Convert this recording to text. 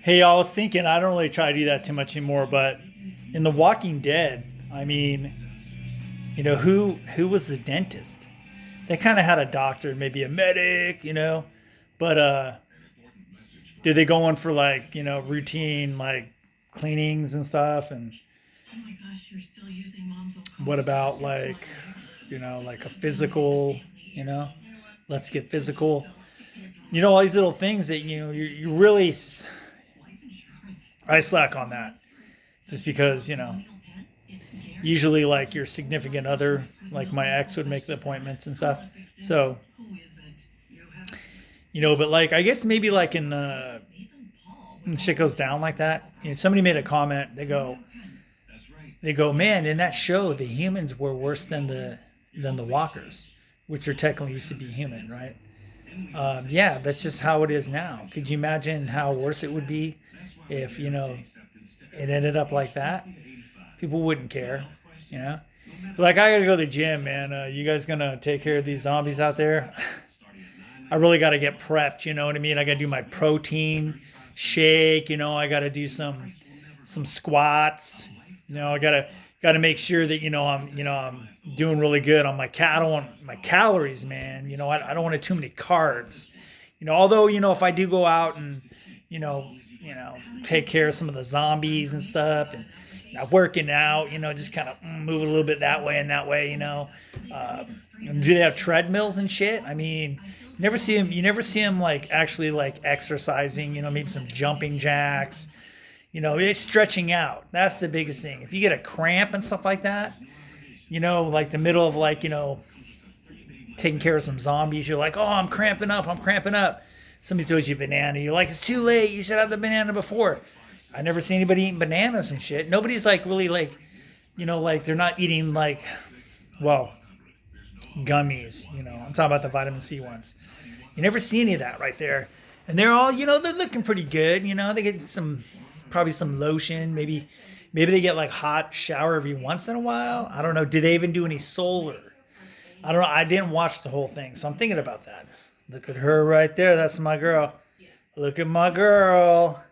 Hey, I was thinking I don't really try to do that too much anymore, but in The Walking Dead, I mean, who was the dentist? They kind of had a doctor, maybe a medic, but did they go in for like, routine like cleanings and stuff? And what about like, like a physical, you know, let's get physical. All these little things that you really I slack on that just because usually like your significant other, like my ex would make the appointments and stuff. So, but like I guess maybe like when shit goes down like that, somebody made a comment. They go, man, in that show, the humans were worse than the walkers, which are technically used to be human, right? Yeah, that's just how it is now. Could you imagine how worse it would be if it ended up like that? People wouldn't care, you know. Like I gotta go to the gym, man. You guys gonna take care of these zombies out there? I really gotta get prepped. You know what I mean? I gotta do my protein shake. I gotta do some squats. I gotta make sure that I'm doing really good on I don't want my calories, man. I don't want too many carbs. Although if I do go out and you know take care of some of the zombies and stuff and working out, just kind of move a little bit that way and that way. Uh, do they have treadmills and shit? I mean, never see them. You never see them like actually like exercising. Maybe some jumping jacks. It's stretching out. That's the biggest thing. If you get a cramp and stuff like that, like the middle of like taking care of some zombies, you're like, oh, I'm cramping up. I'm cramping up. Somebody throws you a banana. You're like, it's too late. You should have the banana before. I never see anybody eating bananas and shit. Nobody's like really like, like they're not eating like, well, gummies. I'm talking about the vitamin C ones. You never see any of that right there. And they're all, they're looking pretty good. They get probably some lotion. Maybe they get like hot shower every once in a while. I don't know. Do they even do any solar? I don't know. I didn't watch the whole thing, so I'm thinking about that. Look at her right there. That's my girl. Look at my girl.